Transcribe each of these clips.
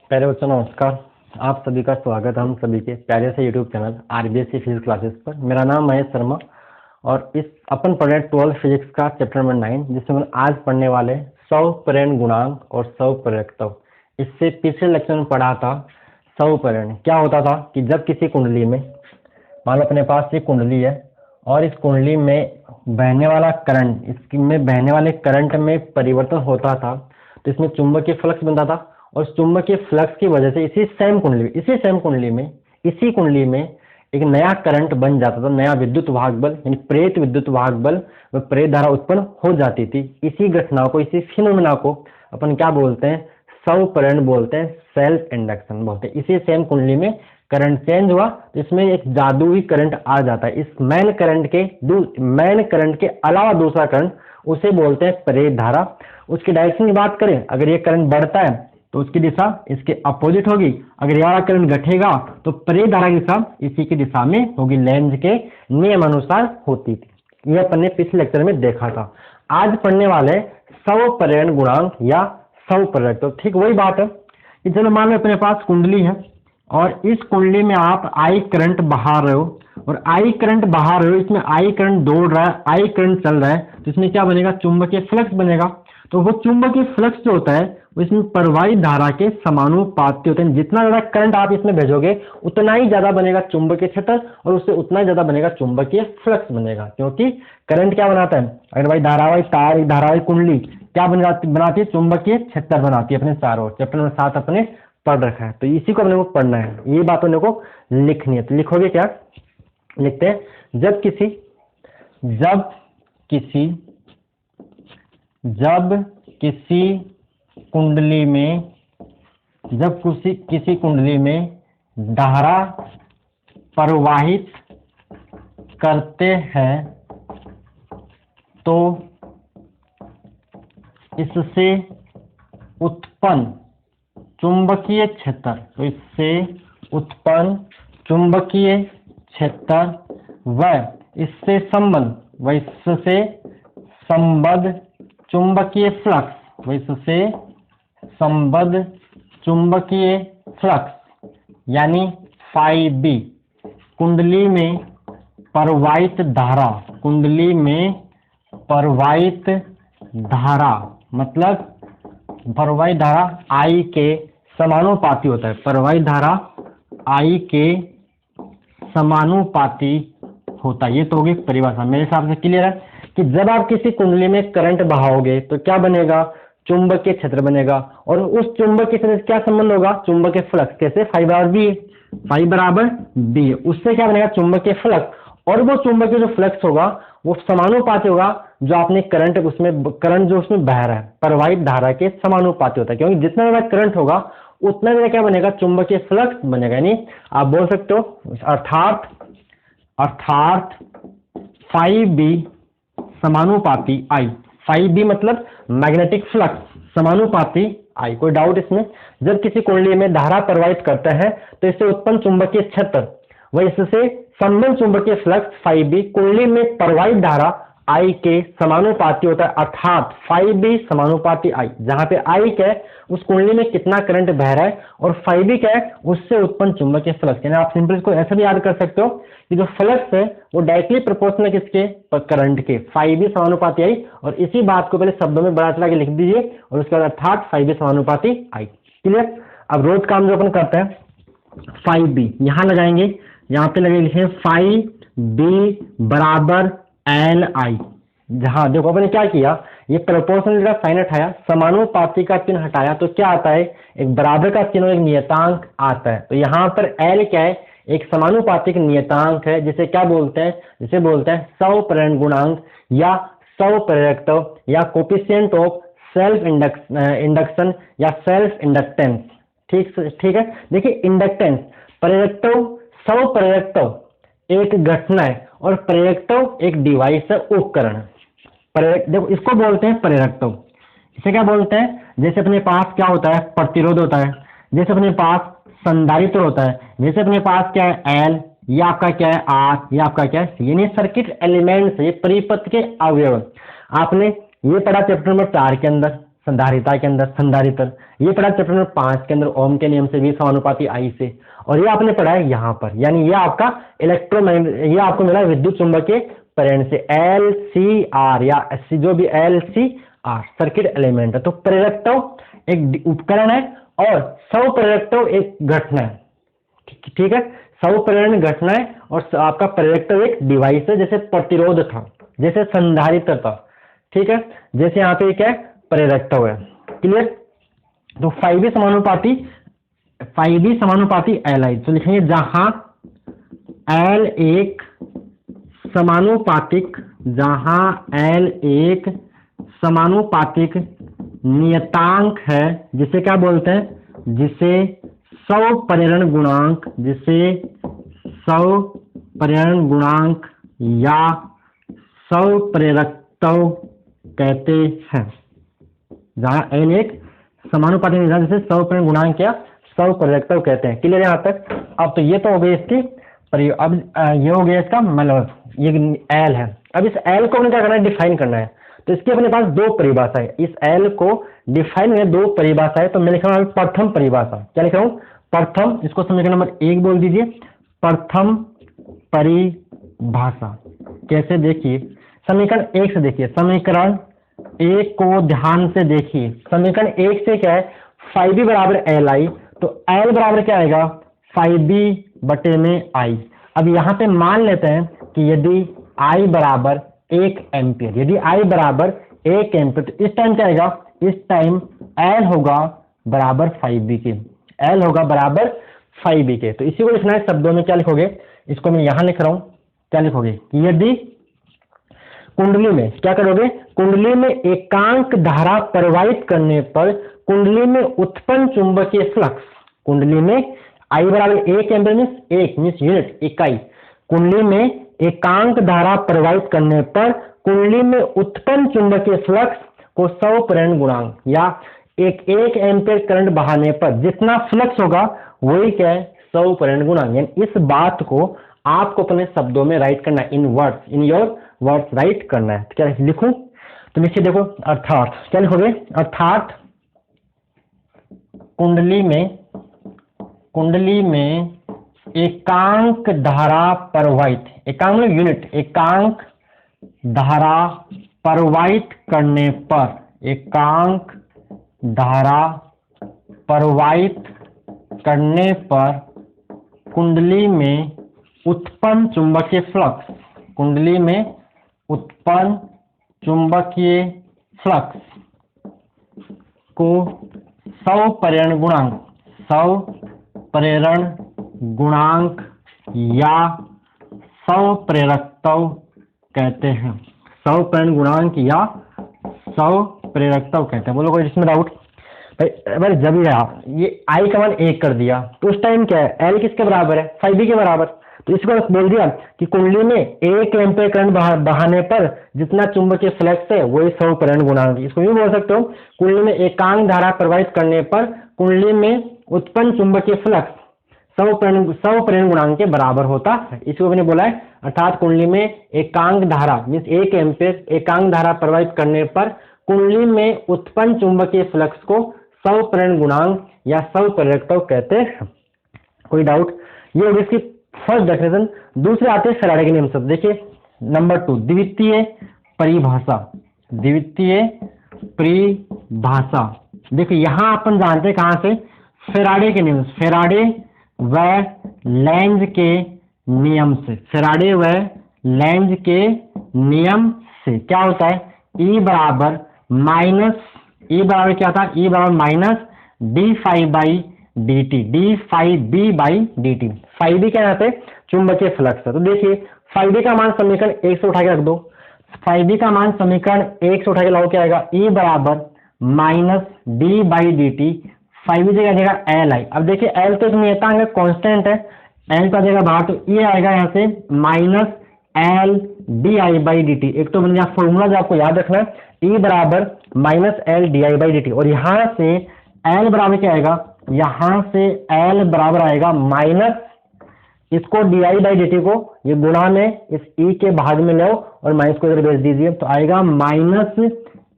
प्यारे बच्चों नमस्कार। आप सभी का स्वागत है हम सभी के प्यारे से YouTube channel RBSC physics classes पर। मेरा नाम महेश शर्मा और इस अपन पढ़ रहे 12 फिजिक्स का चैप्टर नंबर 9, जिसमें हम आज पढ़ने वाले स्वप्रेरण गुणांक और स्वप्रेरकत्व। इससे पिछले लेक्चर में पढ़ा था स्वप्रेरण क्या होता था कि जब किसी कुंडली में, मान लो अपने पास ये कुंडली है और इस कुंडली में बहने वाला करंट, इसमें बहने वाले करंट में परिवर्तन होता था तो इसमें चुंबकीय फ्लक्स बनता था और उस चुंबकीय फ्लक्स की वजह से इसी कुंडली में एक नया करंट बन जाता था, नया विद्युत वाहक बल यानी प्रेरित विद्युत वाहक बल व प्रेरित धारा उत्पन्न हो जाती थी। इसी घटना को, इसी फिनोमेना को अपन क्या बोलते हैं? स्वप्रेरण बोलते हैं, सेल्फ इंडक्शन बोलते हैं। इसी सेम कुंडली में करंट चेंज हुआ तो इसमें एक जादुई करंट आ जाता है। इस मेन करंट के अलावा दूसरा करंट, उसे बोलते हैं प्रेरित धारा। उसकी डायरेक्शन की बात करें, अगर ये करंट बढ़ता है तो उसकी दिशा इसके अपोजिट होगी, अगर यह करंट घटेगा तो प्रेरित धारा की दिशा इसी की दिशा में होगी, लेंज के नियम अनुसार होती थी। यह अपन ने पिछले लेक्चर में देखा था। आज पढ़ने वाले स्वप्रेरण गुणांक या स्वप्रेरक। तो ठीक वही बात है कि चलो मान लो अपने पास कुंडली है और इस कुंडली में आप आई करंट बहा रहे हो और आई करंट बहा रहे हो, इसमें आई करंट दौड़ रहा है, आई करंट चल रहा है, तो इसमें क्या बनेगा? चुंबकीय फ्लक्स बनेगा। तो वो चुंबकीय फ्लक्स जो होता है वो इसमें प्रवाहित धारा के समानुपाती होते हैं। जितना ज्यादा करंट आप इसमें भेजोगे उतना ही ज्यादा बनेगा चुंबकीय क्षेत्र और उससे उतना ही ज्यादा बनेगा चुंबकीय फ्लक्स बनेगा, क्योंकि करंट क्या बनाता है? अगर भाई धारावाही तार, धारावाही कुंडली क्या बनाती है? चुंबकीय क्षेत्र बनाती है। अपने चारों चैप्टर नंबर 7 अपने पढ़ रखा है, तो इसी को अपने को पढ़ना है, ये बात अपने को लिखनी है। तो लिखोगे क्या? लिखते हैं, जब किसी कुंडली में धारा प्रवाहित करते हैं तो इससे उत्पन्न चुंबकीय क्षेत्र व इससे संबद्ध चुंबकीय फ्लक्स यानी फाई बी कुंडली में प्रवाहित मतलब प्रवाहित धारा आई के समानुपाती होता है। प्रवाहित धारा आई के समानुपाती होता है। ये तो होगी परिभाषा। मेरे हिसाब से क्लियर है कि जब आप किसी कुंडली में करंट बहाओगे तो क्या बनेगा? चुंबकीय क्षेत्र बनेगा और उस चुंबकीय क्षेत्र से क्या संबंध होगा? चुंबकीय फ्लक्स। कैसे? फाई बराबर बी। उससे क्या बनेगा? चुंबकीय फ्लक्स। और वो चुंबकीय जो फ्लक्स होगा वो समानुपाती होगा जो आपने करंट जो उसमें बह रहा है, प्रवाहित धारा के समानुपाती होता है, क्योंकि जितना ज्यादा करंट होगा उतना ज्यादा क्या बनेगा? चुंबकीय फ्लक्स बनेगा। यानी आप बोल सकते हो अर्थात फाई बी समानुपाती आई। फाई बी मतलब मैग्नेटिक फ्लक्स समानुपाती आई। कोई डाउट इसमें? जब किसी कुंडली में धारा प्रवाहित करता है तो इससे उत्पन्न चुंबकीय क्षेत्र व इससे संबंध चुंबकीय फ्लक्स फाई बी कुंडली में प्रवाहित धारा आई के समानुपाती होता है, अर्थात फाई बी समानुपाती आई। जहां पे आई क्या है? उस कुंडली में कितना करंट बह रहा है, और फाई बी क्या है? उससे उत्पन्न चुंबकीय फ्लक्स। यानी आप सिंपल इसको ऐसा भी याद कर सकते हो कि जो फ्लक्स है वो डायरेक्टली प्रोपोर्शनल किसके? करंट के। फाई बी समानुपाती आई। और इसी बात को पहले शब्दों में बड़ा चला के लिख दीजिए और उसके बाद अर्थात फाई बी समानुपाती आई। क्लियर? अब रोज काम जो अपन करते हैं, फाई बी यहां लगाएंगे, यहाँ पे लगे लिखे फाई बी बराबर एल आई। जहां देखो अपन ने क्या किया, ये प्रोपोर्शनल का साइन हटाया, समानुपाती का चिन्ह हटाया, तो क्या आता है? एक बराबर का चिन्ह, एक नियतांक आता है। तो यहाँ पर एल क्या है? एक समानुपातिक नियतांक है, जिसे क्या बोलते हैं? जिसे बोलते हैं स्वप्रेरण गुणांक या स्वप्रेरकत्व या कोफिशिएंट ऑफ सेल्फ इंडक्शन या सेल्फ इंडक्टेंस। ठीक है। देखिए, इंडक्टेंस, प्रेरकत्व, स्वप्रेरकत्व एक घटना है और प्रेरकत्व एक डिवाइस है, उपकरण। देखो, इसको बोलते हैं प्रेरकत्व। इसे क्या बोलते हैं? जैसे अपने पास क्या होता है? प्रतिरोध होता है। जैसे अपने पास संधारित्र होता है। जैसे अपने पास क्या है? एल, ये आपका क्या है? आर, ये आपका क्या है? यानी सर्किट एलिमेंट्स, ये परिपथ के अवयव। आपने ये पढ़ा चैप्टर नंबर 4 के अंदर, संधारिता के अंदर संधारित्र, ये पढ़ा चैप्टर नंबर 5 के अंदर ओम के नियम से V समानुपाती I से, और ये आपने पढ़ा है यहाँ पर, यानी ये आपका ये आपको मिला विद्युत चुंबकीय प्रेरण से LCR या जो भी LCR सर्किट एलिमेंट है। तो प्रेरकत्व एक उपकरण है और स्वप्रेरकत्व एक घटना है, ठीक है। स्वप्रेरण घटना है और आपका प्रेरकत्व एक डिवाइस है, जैसे प्रतिरोध था, जैसे संधारित्र था, ठीक है, जैसे यहाँ पे क्या है प्रेरकत्व है। क्लियर। तो 5B समानुपाती Li, तो लिखेंगे जहां L एक समानुपातिक, जहां L एक समानुपातिक नियतांक है, जिसे क्या बोलते हैं, जिसे स्वप्रेरण गुणांक, जिसे स्वप्रेरण गुणांक या स्वप्रेरकत्व कहते हैं। जहां L एक समानुपातिक नियतांक जिसे स्वप्रेरण गुणांक या स्वप्रेरकत्व कहते हैं। क्लियर यहाँ तक। अब तो ये तो हो गई इसकी अब ये हो गया इसका मतलब ये L है। अब इस L को हमने क्या करना है, डिफाइन करना है। तो इसकी अपने पास दो परिभाषा है, इस L को डिफाइन में दो परिभाषा है। तो मैं लिख रहा हूँ प्रथम परिभाषा, क्या लिख रहा हूँ, प्रथम, इसको समीकरण नंबर 1 बोल दीजिए, प्रथम परिभाषा। कैसे, देखिए समीकरण 1 से देखिए, समीकरण 1 को ध्यान से देखिए। समीकरण 1 से क्या है, 5B बराबर Li, तो L बराबर क्या आएगा 5B बटे में I। अब यहाँ पे मान लेते हैं कि यदि I बराबर 1 एम्पियर, यदि I बराबर 1 एम्पियर, तो इस टाइम क्या आएगा, इस टाइम L होगा बराबर 5B के, L होगा बराबर 5B के। तो इसी को लिखना है शब्दों में, क्या लिखोगे, इसको मैं यहाँ लिख रहा हूँ, क्या लिखोगे कि यदि कुंडली में क्या करोगे, कुंडली में एकांक धारा प्रवाहित करने पर कुंडली में उत्पन्न चुंबकीय फ्लक्स, कुंडली में I बराबर 1 एम्पियर मीन्स यूनिट इकाई, कुंडली में एकांक धारा प्रवाहित करने पर कुंडली में उत्पन्न चुंबकीय फ्लक्स को स्वप्रेरण गुणांक या एक एम्पियर करंट बहाने पर जितना फ्लक्स होगा वही क्या है, स्वप्रेरण गुणांक। यानी इस बात को आपको अपने शब्दों में राइट करना है, in words, in your words write करना है। तो क्या लिखूं, तो नीचे देखो, अर्थात क्या लिखोगे, अर्थात कुंडली में एकांक धारा प्रवाहित, एकांक यूनिट, एकांक धारा प्रवाहित करने पर, एकांक धारा प्रवाहित करने पर कुंडली में उत्पन्न चुंबकीय फ्लक्स, कुंडली में उत्पन्न चुंबकीय फ्लक्स को स्वप्रेरण गुणांक या स्वप्रेरकत्व कहते हैं, स्वप्रेरण गुणांक या स्वप्रेरकत्व कहते हैं। बोलो कोई इसमें डाउट भाई। जब ये I का मान 1 कर दिया तो उस टाइम क्या है, L किसके बराबर है, 5B के बराबर। तो इसको बोल दिया कि कुंडली में 1 एम्पियर करंट बहाने पर जितना चुंबकीय फ्लक्स है वही स्वप्रेरण गुणांक। इसको यूं बोल सकते हो, कुंडली में एकांक धारा प्रवाहित करने पर कुंडली में उत्पन्न चुंबकीय फ्लक्स स्वप्रेरण गुणांक के बराबर होता है। इसको मैंने बोला है, अर्थात कुंडली में एकांक धारा मीन्स 1 एम्पियर एकांक धारा प्रवाहित करने पर कुंडली में उत्पन्न चुंबकीय फ्लक्स को स्वप्रेरण गुणांक या स्वप्रेरकत्व कहते हैं। कोई डाउट, ये होगी इसकी फर्स्ट डेफिनेशन। दूसरे आते हैं फैराडे के नियम से। देखिए नंबर 2, द्वितीय परिभाषा, द्वितीय परिभाषा। देखिए यहां अपन जानते हैं कहां से, फैराडे के नियम, फैराडे व लेंज के नियम से, फैराडे व लेंज के नियम से क्या होता है, E बराबर माइनस, E बराबर क्या था, E बराबर minus d5 by D T, d5b by D T. 5b क्या यहाँ पे चुंबकीय फ्लक्स है। तो देखिए 5b का मान समीकरण 1 से उठा के रख दो, 5b का मान समीकरण 1 से उठा के लाओ, क्या आएगा, E बराबर minus d by D T, 5b जगह आ जाएगा Li। अब देखिए L तो नियतांक है, कांस्टेंट है, L का जगह बाहर, तो ये आएगा यहाँ से minus L D I by D T. एक तो मैंने यहाँ फॉर्मूला जो आपको याद रखना है, E बराबर minus L D I by D T, और यहाँ से L बराबर क्या आएगा, यहाँ से L बराबर आएगा माइनस, इसको D I by D T को ये गुणा में इस E के भाग में लो और माइनस को इधर भेज दीजिए, तो आएगा minus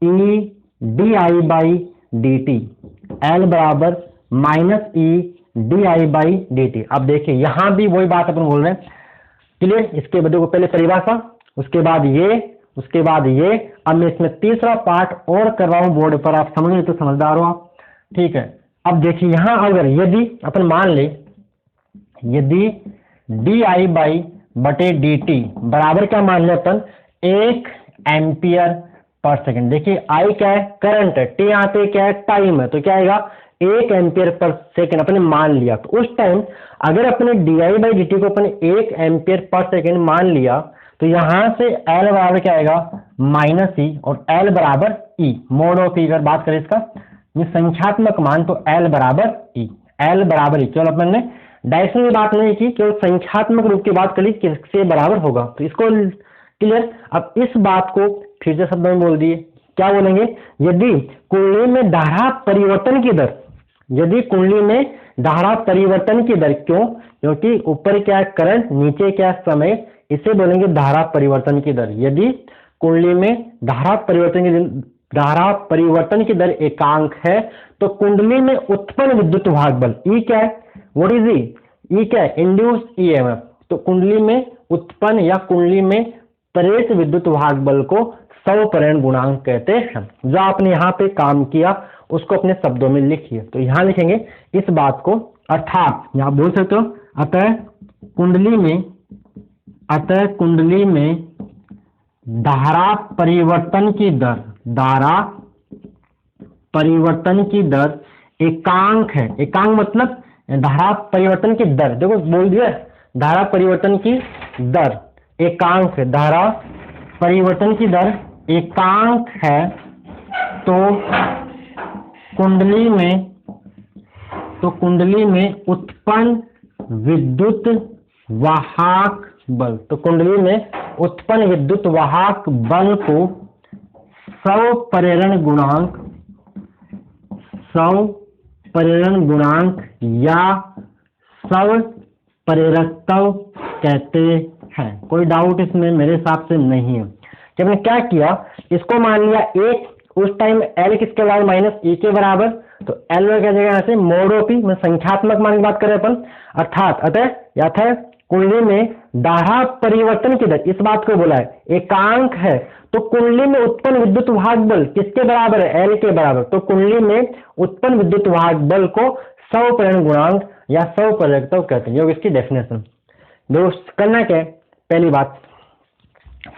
E D I by D T, L बराबर minus E D I by D T. अब देखिए यहां भी वही बात अपन बोल रहे हैं, क्लियर। इसके बाद देखो पहले परिभाषा, उसके बाद ये, उसके बाद ये। अब मैं इसमें तीसरा पार्ट और कर रहा हूं बोर्ड पर, आप समझ तो समझदार हो आप, ठीक है। अब देखिए यहां अगर यदि अपन मान ले, यदि डी आई बाई बटे डी टी बराबर क्या मान ले अपन, 1 एम्पियर पर सेकेंड। देखिए आई क्या है, करंट है, टी यहाँ पे क्या है, टाइम है, तो क्या आएगा 1 एम्पियर पर सेकेंड अपने मान लिया। तो उस टाइम अगर अपने D I by D T को अपने 1 एम्पियर पर सेकेंड मान लिया, तो यहां से एल बराबर क्या आएगा, माइनस ई, और एल बराबर ई, मोड ऑफ ई अगर बात करें इसका ये संख्यात्मक मान, तो एल बराबर ई, एल बराबर ई। केवल अपन ने डायरेक्शन की बात नहीं की, केवल संख्यात्मक रूप की बात करी किससे बराबर होगा, तो इसको क्लियर। अब इस बात को फिर से शब्द में बोल दिए, क्या बोलेंगे, यदि कुंडली में धारा परिवर्तन की दर, यदि कुंडली में धारा परिवर्तन की दर, क्यों, क्योंकि ऊपर क्या है करंट, नीचे क्या है समय, इसे बोलेंगे धारा परिवर्तन की दर। यदि कुंडली में धारा परिवर्तन की दर एकांक है, तो कुंडली में उत्पन्न विद्युत वाहक बल ई क्या है, व्हाट इज ई क्या है, इंड्यूस ईएमएफ। तो कुंडली में उत्पन्न या कुंडली में प्रेरित विद्युत वाहक बल को स्वपरिवर्ण गुणांक कहते हैं। जो आपने यहाँ पे काम किया उसको अपने शब्दों में लिखिए। तो यहाँ लिखेंगे इस बात को, अर्थात यहाँ बोल सकते हो, अतः कुंडली में धारा परिवर्तन की दर, धारा परिवर्तन की दर एकांक है। एकांक मतलब धारा परिवर्तन की दर, देखो बोल दिया, धारा परिवर्तन की दर एकांक है, धारा परिवर्तन की दर एकांक है, तो कुंडली में उत्पन्न विद्युत वाहक बल, तो कुंडली में उत्पन्न विद्युत वाहक बल को स्वपरिवर्ण गुणांक या स्वप्रेरकत्व कहते हैं। कोई डाउट इसमें मेरे हिसाब से नहीं है। कि हमने क्या किया, इसको मान लिया 1, उस टाइम एल किसके बराबर, माइनस ई के बराबर, तो एल में क्या जगह से मोड ऑफ ई में संख्यात्मक मान की बात करें अपन, अर्थात अतः कुंडली में धारा परिवर्तन की दर, इस बात को बोला है एकांक है, तो कुंडली में उत्पन्न विद्युत वाहक बल किसके बराबर है, एल के बराबर। तो कुंडली में उत्पन्न विद्युत वाहक बल को स्वपरिवर्ण गुणांक या स्वप्रेरकत्व कहते हैं। इसकी डेफिनेशन दोस्त करना क्या है, पहली बात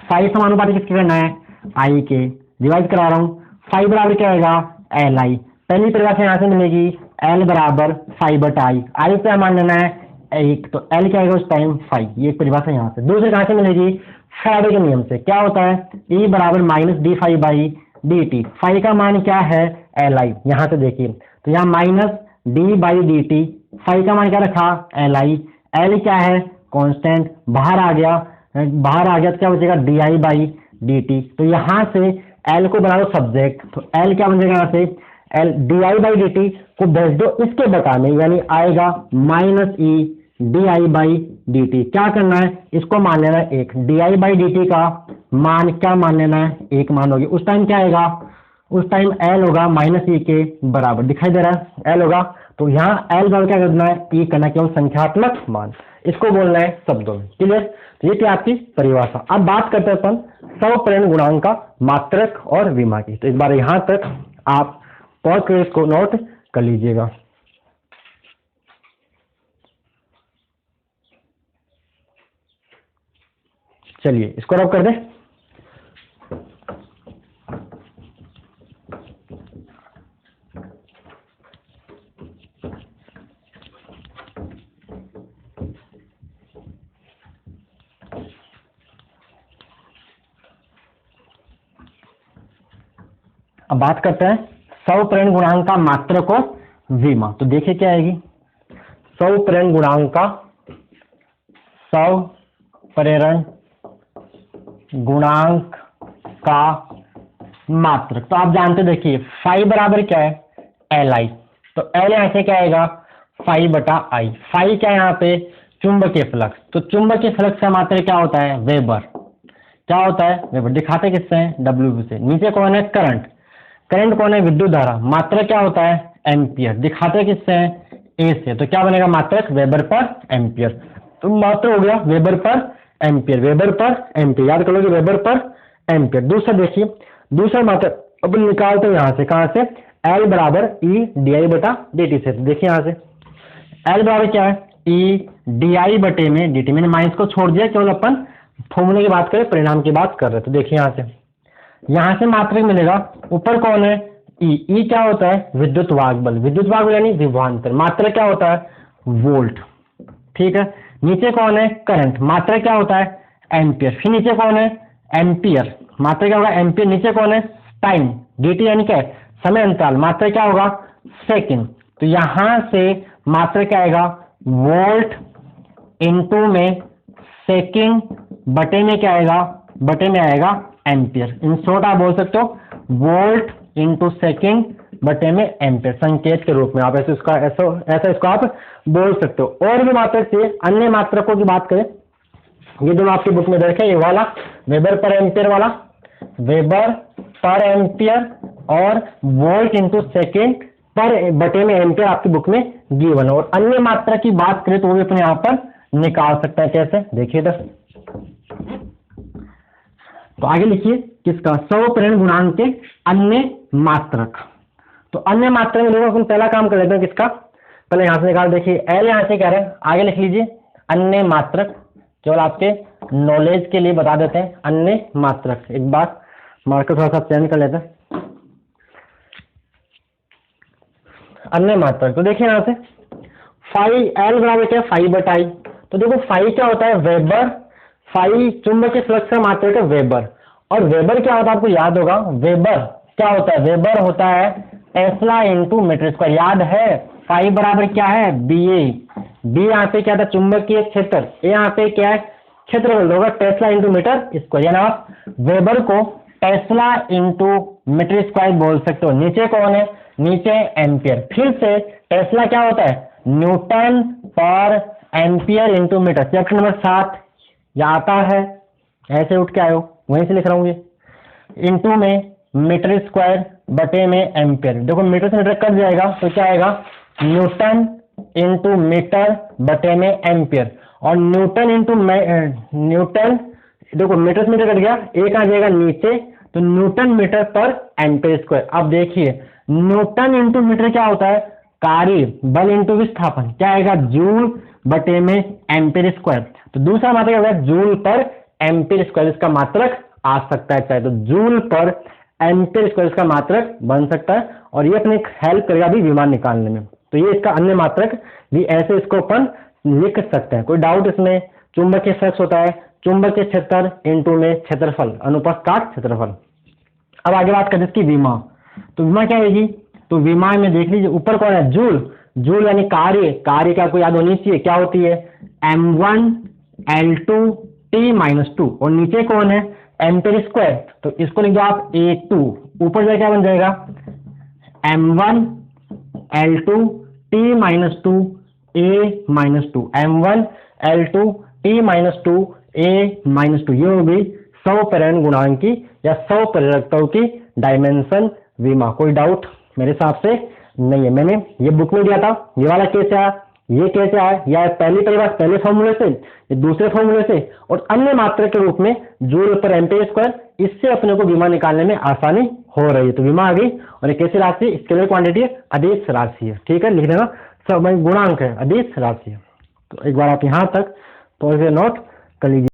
फाई समानुपाती किसके करना है, आई के, डिवाइड करा रहा हूं, फाई बराबर क्या आएगा, एल आई। पहली परिभाषा यहां से मिलेगी, एल बराबर फाई बटा आई पे मान लेना है 1, तो एल क्या आएगा उस टाइम फाई, ये परिभाषा यहां से। दूसरी कहां से मिलेगी, फैराडे के नियम से, क्या होता है, ई बराबर minus d phi by D t, phi का मान क्या है, एल आई। यहां से देखिए तो यहाँ minus d by D t, phi का मान क्या रखा, एल आई, एल क्या है कांस्टेंट, बाहर आ गया तो क्या बचेगा, D I by D T. तो यहां से एल को बना दो सब्जेक्ट, तो एल क्या बन जाएगा यहाँ से, L D I by D T को भेज दो इसके बटा में, यानी आएगा minus E D I by D T. क्या करना है, इसको मान लेना है 1, D I by D T का मान क्या मान लेना है, 1 मान होगी। उस टाइम क्या आएगा, उस टाइम एल होगा माइनस ई के बराबर, दिखाई दे रहा है एल होगा, तो यहाँ एल बराबर क्या करना है, ई करना, केवल संख्यात्मक मान, इसको बोलना है शब्दों में, क्लियर। तो ये थी आपकी परिभाषा। अब बात करते हैं अपन स्वपरिवर्ण गुणांक का मात्रक और विमा की। तो इस बार यहां तक आप पॉज कर इसको नोट कर लीजिएगा। चलिए इसको रब कर दें। अब बात करते हैं स्वपरिवर्ण गुणांक का मात्रक और विमा। तो देखिए क्या आएगी, स्वपरिवर्ण गुणांक का, स्वपरिवर्ण गुणांक का मात्रक। तो आप जानते देखिए फाई बराबर क्या है, एल आई, तो एल यहां से क्या आएगा, फाई बटा आई। फाई क्या है यहाँ पे, चुंबकीय फ्लक्स, तो चुंबकीय फ्लक्स का मात्रक क्या होता है, वेबर। क्या होता है, वेबर। दिखाते किससे हैं, डब्ल्यू से। नीचे कौन है, करंट, करंट कौन है? विद्युत धारा। मात्रक क्या होता है? एम्पियर। दिखाते किससे हैं? ए से। तो क्या बनेगा मात्रक? वेबर पर एम्पियर। तो मात्रक हो गया वेबर पर एम्पियर, वेबर पर एम्पियर, याद कर लो कि वेबर पर एम्पियर। दूसरा देखिए, दूसरा मात्रक अपन निकालते हैं यहाँ से, कहाँ से? L बराबर ई डी आई बटा डी टी से। देखिए यहाँ से L बराबर क्या है? ई डी आई बटे में डी टी। मैंने माइनस को छोड़ दिया, केवल अपन फॉर्मूले की बात करें, परिणाम की बात कर रहे। तो देखिए यहाँ से मात्रक मिलेगा। ऊपर कौन है? ई क्या होता है? विद्युत वाहक बल। विद्युत वाहक बल यानी विभवांतर। मात्रक क्या होता है? वोल्ट। ठीक है। नीचे कौन है? करंट। मात्रक क्या होता है? एम्पियर। फिर नीचे कौन है? एम्पियर। मात्रक क्या होगा? एम्पियर। नीचे कौन है? टाइम। dt यानी क्या है? समय अंतराल। मात्रक क्या होगा? सेकंड। तो यहां से मात्रक क्या आएगा? वोल्ट इनटू में सेकंड बटे में क्या आएगा? बटे में आएगा एम्पियर। इन शॉर्ट आप बोल सकते हो वोल्ट इंटू सेकेंड बटे में एम्पियर, संकेत के रूप में आप ऐसे इसका ऐसा इसको आप बोल सकते हो। और भी मात्रक से अन्य मात्रकों की बात करें, ये दोनों आपकी बुक में देखें, ये वाला वेबर पर एम्पियर वाला, वेबर पर एम्पियर, और वोल्ट इंटू सेकेंड पर बटे में एम्पियर आपकी बुक में गिवन है। और अन्य मात्रक की बात करें तो वो भी अपने यहाँ पर निकाल सकते हैं। कैसे? देखिए इधर, तो आगे लिखिए किसका? स्वप्रेरण गुणांक के अन्य मात्रक। तो अन्य मात्रक में लोगों पहला काम कर लेते हैं किसका? पहले यहां से निकाल। देखिए एल यहां से कह रहे हैं, आगे लिख लीजिए अन्य मात्रक। केवल आपके नॉलेज के लिए बता देते हैं अन्य मात्रक। एक बार मार्कर थोड़ा सा चेंज कर लेते हैं। अन्य मात्रक तो देखिए यहां से फाइव एल बराबर क्या? फाइव बटा आई। तो देखो फाइव क्या होता है? वेबर। फाइव चुंबकीय फ्लक्स का मात्रक है वेबर। और वेबर क्या होता है? आपको याद होगा वेबर क्या होता है? वेबर होता है टेस्ला इंटू मीटर स्क्वायर। याद है फाइव बराबर क्या है? बी ए। बी यहाँ पे क्या था? चुंबकीय क्षेत्र। ए यहाँ पे क्या है? क्षेत्रफल होगा टेस्ला इंटू मीटर स्क्वायर। यानी आप वेबर को टेस्ला इंटू मीटर स्क्वायर बोल सकते हो। नीचे कौन है? नीचे एम्पियर। फिर से टेस्ला क्या होता है? न्यूटन पर ampere into metre. Chapter number 7 या आता है, ऐसे उठ के आयो, वहीं से लिख रहा हूँ ये। इंटू में मीटर स्क्वायर बटे में एम्पियर। देखो मीटर से मीटर कट जाएगा तो क्या आएगा? न्यूटन इंटू मीटर बटे में एम्पियर। और न्यूटन इंटू न्यूटन, देखो मीटर से मीटर कट गया, एक आ जाएगा नीचे, तो न्यूटन मीटर पर एम्पियर स्क्वायर। अब देखिए न्यूटन इंटू मीटर क्या होता है? कार्य बल इंटू विस्थापन। क्या आएगा? जूल बटे में एम्पियर स्क्वायर। तो दूसरा मात्रक क्या होगा? जूल पर एम्पियर स्क्वायर। इसका मात्रक आ सकता है चाहे तो जूल पर एम्पियर स्क्वायर इसका मात्रक बन सकता है। और ये अपने हेल्प करेगा भी विमान निकालने में। तो ये इसका अन्य मात्रक भी ऐसे इसको अपन लिख सकते हैं। कोई डाउट इसमें? चुंबकीय फ्लक्स होता है चुंबकीय क्षेत्र इंटू में क्षेत्रफल, अनुप्रस्थ काट क्षेत्रफल। अब आगे बात करें इसकी विमा। तो विमा क्या आएगी? तो विमा में देख लीजिए ऊपर कौन है? जूल। जूल यानी कार्य। कार्य का कोई याद होनी चाहिए, क्या होती है? m1 L2 T-2। और नीचे कौन है? Ampere square. तो इसको लिख दो आप A2। ऊपर जाए क्या बन जाएगा? m1 L2 T-2 A-2। m1 L2 T-2 A-2। ये हो गई स्वप्रेरण गुणांक की या स्वप्रेरकताओं की डायमेंशन विमा। कोई डाउट मेरे हिसाब से नहीं है। मैंने ये बुक में दिया था, ये वाला कैसे आया, ये कैसे आया, या पहली बार पहले फॉर्मूले से, ये दूसरे फॉर्मूले से, और अन्य मात्रक के रूप में जूल पर एम्पियर स्क्वायर। इससे अपने को विमा निकालने में आसानी हो रही है। तो विमा आ गई। और ये कैसी राशि? स्केलर क्वांटिटी है, अदिश राशि है। ठीक है, लिख देना सब गुणांक है, अदिश राशि है। तो एक बार आप यहाँ तक तो इसे नोट कर लीजिए।